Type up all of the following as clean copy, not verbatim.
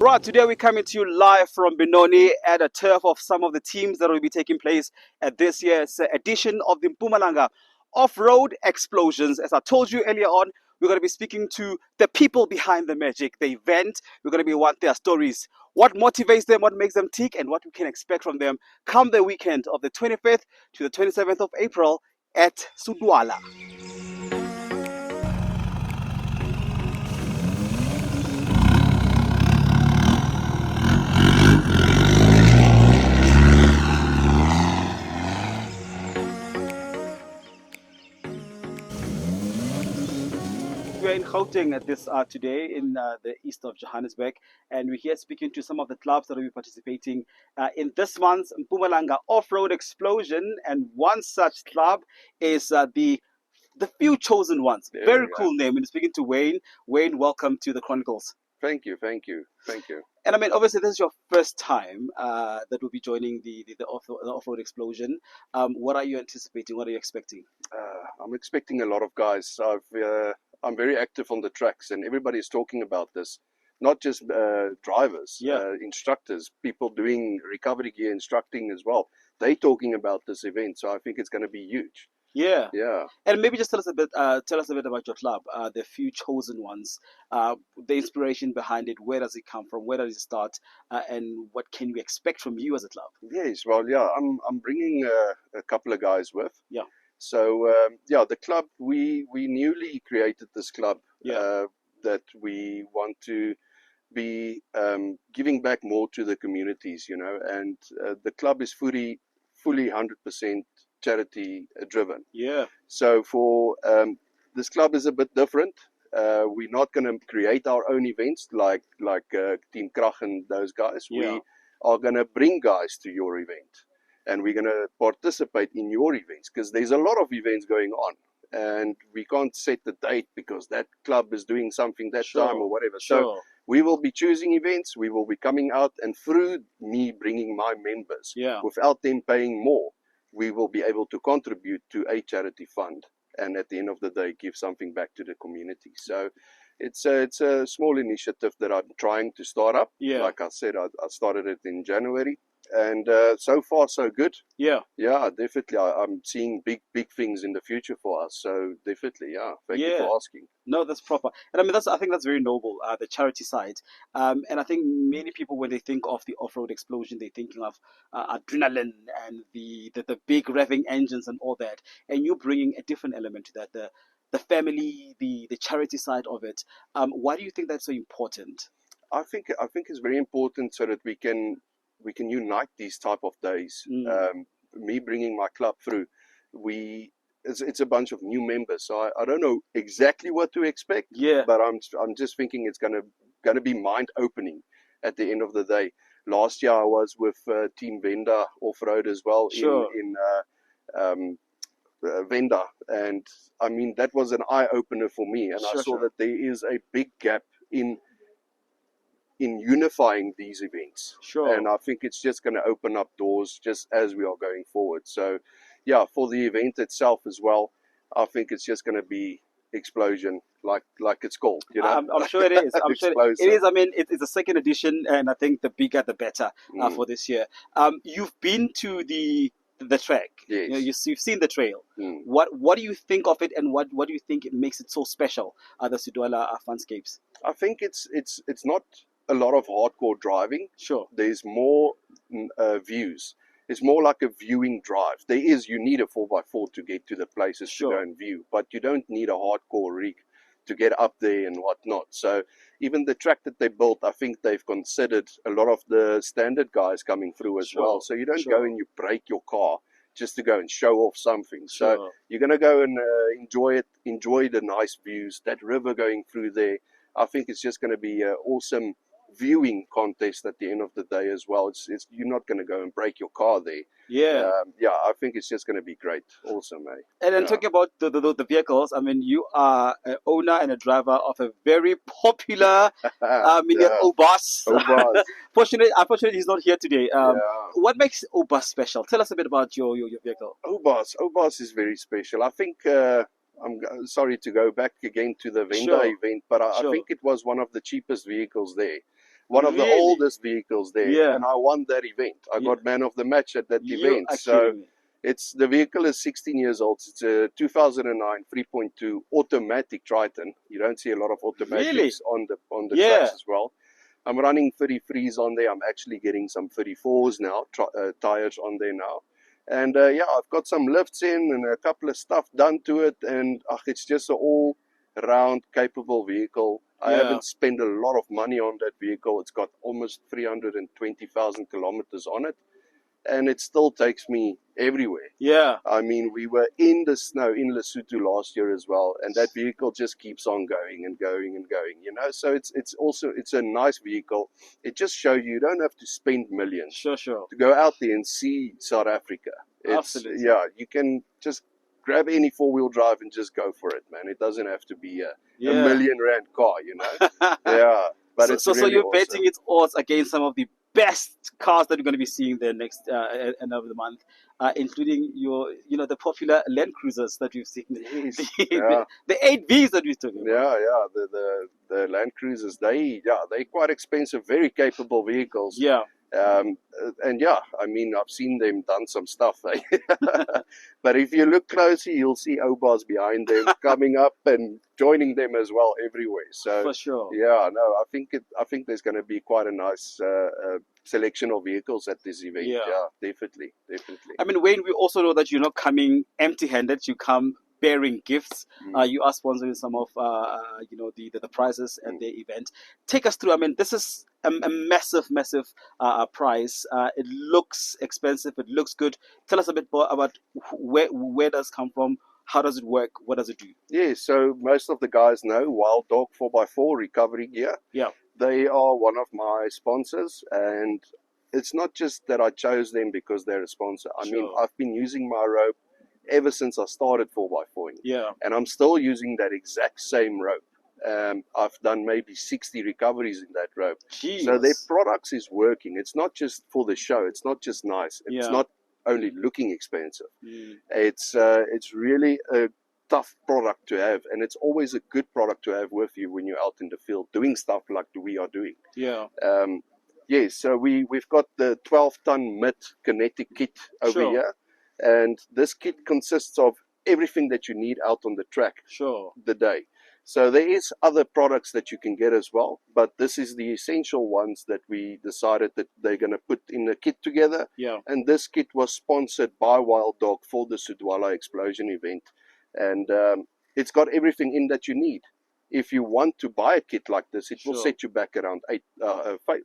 right, today we're coming to you live from Benoni at a turf of some of the teams that will be taking place at this year's edition of the Mpumalanga Off-Road Explosions. As I told you earlier on, we're going to be speaking to the people behind the magic, the event. We're going to be want their stories, what motivates them, what makes them tick, and what we can expect from them come the weekend of the 25th to the 27th of April at Sudwala. We're in Gauteng at this today in the east of Johannesburg, and we're here speaking to some of the clubs that will be participating in this month's Mpumalanga Off-Road Explosion. And one such club is the Few Chosen Ones. Very cool name. And speaking to Wayne. Wayne, welcome to the Chronicles. Thank you, thank you, thank you. And I mean, obviously, this is your first time that will be joining the off-road explosion. What are you anticipating? What are you expecting? I'm expecting a lot of guys. I'm very active on the tracks, and everybody is talking about this. Not just drivers, instructors, people doing recovery gear instructing as well. They're talking about this event, so I think it's going to be huge. Yeah. Yeah. And maybe just tell us a bit about your club, the Few Chosen Ones, the inspiration behind it. Where does it come from? Where does it start? And what can we expect from you as a club? Yes. Well, yeah. I'm bringing a couple of guys with. Yeah. So the club we newly created this club. Yeah. That we want to be giving back more to the communities, and the club is fully 100% charity driven. Yeah. So for this club is a bit different. We're not going to create our own events like Team Krach and those guys. Yeah. We are going to bring guys to your event, and we're going to participate in your events because there's a lot of events going on. And we can't set the date because that club is doing something that time or whatever. Sure. So we will be choosing events. We will be coming out, and through me bringing my members, without them paying more, we will be able to contribute to a charity fund, and at the end of the day, give something back to the community. So it's a small initiative that I'm trying to start up. Yeah. Like I said, I started it in January. And so far, so good. Yeah. Yeah, definitely. I'm seeing big things in the future for us. So definitely, yeah. Thank you for asking. No, that's proper. And I mean, I think that's very noble, the charity side. And I think many people, when they think of the off-road explosion, they're thinking of adrenaline and the big revving engines and all that. And you're bringing a different element to that, the family, the charity side of it. Why do you think that's so important? I think it's very important so that we can unite these type of days. Me bringing my club through, it's a bunch of new members, so I don't know exactly what to expect. Yeah. But I'm just thinking it's gonna be mind opening at the end of the day. Last year I was with Team Venda Off-Road as well. Sure. in Venda, and I mean that was an eye opener for me, and I saw that there is a big gap in unifying these events. Sure. And I think it's just going to open up doors just as we are going forward. So yeah, for the event itself as well, I think it's just going to be explosion, like it's called, I'm sure it is. I'm sure it is. I mean, it's a second edition, and I think the bigger the better for this year. You've been to the track. Yes. You've seen the trail. What do you think of it, and what do you think it makes it so special, the Sudwala Funscapes? I think it's not a lot of hardcore driving. Sure. There's more views. It's more like a viewing drive. You need a 4x4 to get to the places to go and view, but you don't need a hardcore rig to get up there and whatnot. So even the track that they built, I think they've considered a lot of the standard guys coming through as well. So you don't go and you break your car just to go and show off something. So you're going to go and enjoy the nice views, that river going through there. I think it's just going to be an awesome viewing contest at the end of the day as well. You're not going to go and break your car there. Yeah. I think it's just going to be great. Awesome, mate. And then talking about the vehicles, I mean, you are an owner and a driver of a very popular Obus. Unfortunately, he's not here today. What makes Obus special? Tell us a bit about your vehicle. Obus is very special. I think I'm sorry to go back again to the Venda event, but I think it was one of the cheapest vehicles there. one of the Really? oldest vehicles there, Yeah. and I won that event. I Yeah. got man of the match at that You event. are So kidding me. the vehicle is 16 years old. It's a 2009 3.2 automatic Triton. You don't see a lot of automatics on the Yeah. tracks as well. I'm running 33s on there. I'm actually getting some 34s now, tires on there now. And yeah, I've got some lifts in and a couple of stuff done to it, and it's just an all-round capable vehicle. I Yeah. haven't spent a lot of money on that vehicle. It's got almost 320,000 kilometers on it, and it still takes me everywhere. Yeah. I mean, we were in the snow in Lesotho last year as well, and that vehicle just keeps on going and going and going, you know. So it's a nice vehicle. It just shows you don't have to spend millions Sure. to go out there and see South Africa. Absolutely. Yeah, you can just grab any four-wheel drive and just go for it, man. It doesn't have to be a Yeah. million-rand car, you know. Yeah, but it's So really you're awesome. betting its odds against some of the best cars that you're going to be seeing there next end of the month, including the popular Land Cruisers that we've seen, Yes, the 8Vs that we're talking about. yeah, the Land Cruisers, they're quite expensive, very capable vehicles. Yeah. And yeah, I mean, I've seen them done some stuff. But if you look closely, you'll see Obas behind them coming up and joining them as well everywhere. So For sure. yeah, no, I think there's going to be quite a nice selection of vehicles at this event. Yeah. Yeah, definitely. I mean, Wayne, we also know that you're not coming empty-handed. You come bearing gifts. You are sponsoring some of the prizes at the event. Take us through. I mean, this is a massive prize. It looks expensive. It looks good. Tell us a bit more about where does it come from. How does it work? What does it do? Yeah, so most of the guys know Wild Dog 4x4 recovery gear. Yeah. They are one of my sponsors, and it's not just that I chose them because they're a sponsor. I mean, I've been using my rope ever since I started 4x4. Yeah. And I'm still using that exact same rope. I've done maybe 60 recoveries in that rope. Jeez. So their products is working. It's not just for the show. It's not just nice. It's not only looking expensive. It's really a tough product to have, and it's always a good product to have with you when you're out in the field doing stuff like we are doing. Yeah. Yes, so we've got the 12-ton mid kinetic kit over here, and this kit consists of everything that you need out on the track the day. So there is other products that you can get as well, but this is the essential ones that we decided that they're going to put in a kit together. Yeah. And this kit was sponsored by Wild Dog for the Sudwala Explosion event. And it's got everything in that you need. If you want to buy a kit like this, it will set you back around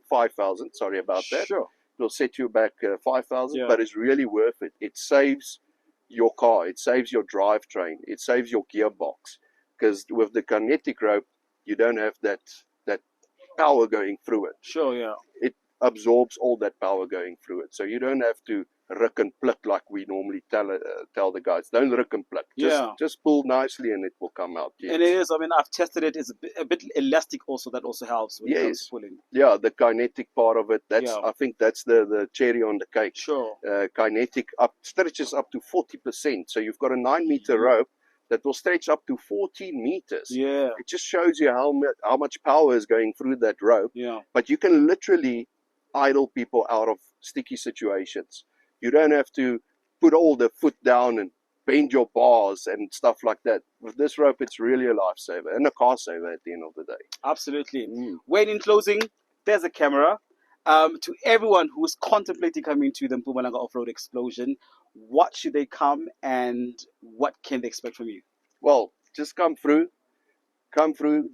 5,000. Sorry about that. Sure. It will set you back 5,000, Yeah. but it's really worth it. It saves your car. It saves your drivetrain. It saves your gearbox. Because with the kinetic rope, you don't have that power going through it. Sure, yeah. It absorbs all that power going through it. So you don't have to rick and pluck like we normally tell the guys. Don't rick and pluck. Just pull nicely and it will come out. Yes. And it is, I mean, I've tested it. It's a bit elastic also. That also helps when it comes to pulling. Yeah, the kinetic part of it, I think that's the cherry on the cake. Sure. Kinetic stretches up to 40%. So you've got a 9-meter rope that will stretch up to 14 meters. Yeah. It just shows you how much power is going through that rope. Yeah. But you can literally idle people out of sticky situations. You don't have to put all the foot down and bend your bars and stuff like that. With this rope, it's really a lifesaver and a car saver at the end of the day. Absolutely. Wayne, in closing, there's a camera. To everyone who's contemplating coming to the Mpumalanga Off-Road Explosion, what should they come and what can they expect from you? Well, just come through,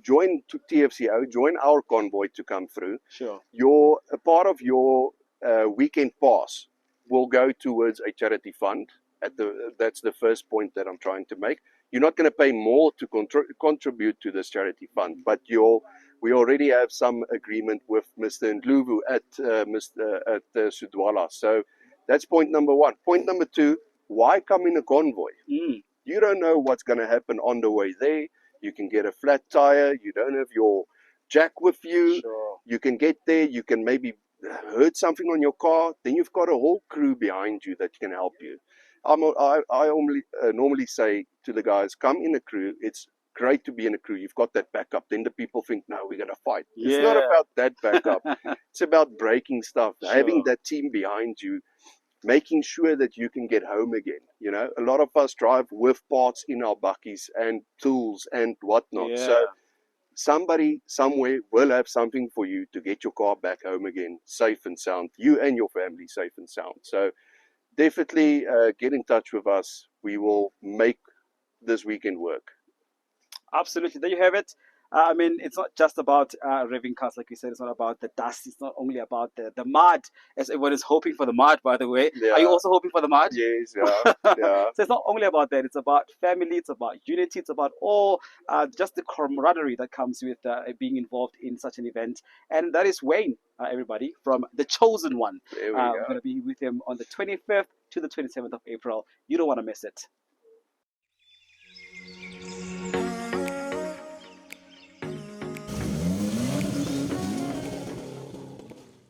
join TFCO, join our convoy to come through. Sure. A part of your weekend pass will go towards a charity fund. That's the first point that I'm trying to make. You're not going to pay more to contribute to this charity fund, but we already have some agreement with Mr. Ndlovu at Sudwala. So that's point number one. Point number two, why come in a convoy? You don't know what's going to happen on the way there. You can get a flat tire. You don't have your jack with you. Sure. You can get there. You can maybe hurt something on your car. Then you've got a whole crew behind you that can help you. I normally say to the guys, come in a crew. It's great to be in a crew. You've got that backup. Then the people think, no, we're going to fight. It's not about that backup. It's about breaking stuff, having that team behind you, making sure that you can get home again. You know, a lot of us drive with parts in our buckies and tools and whatnot. So somebody somewhere will have something for you to get your car back home again, safe and sound. You and your family safe and sound. So definitely get in touch with us. We will make this weekend work. Absolutely. There you have it. I mean, it's not just about revving cars, like you said. It's not about the dust. It's not only about the mud, as everyone is hoping for the mud, by the way. Yeah. Are you also hoping for the mud? Yes, yeah. So it's not only about that. It's about family. It's about unity. It's about all just the camaraderie that comes with being involved in such an event. And that is Wayne, everybody, from The Chosen One. There we We're go. going to be with him on the 25th to the 27th of April. You don't want to miss it.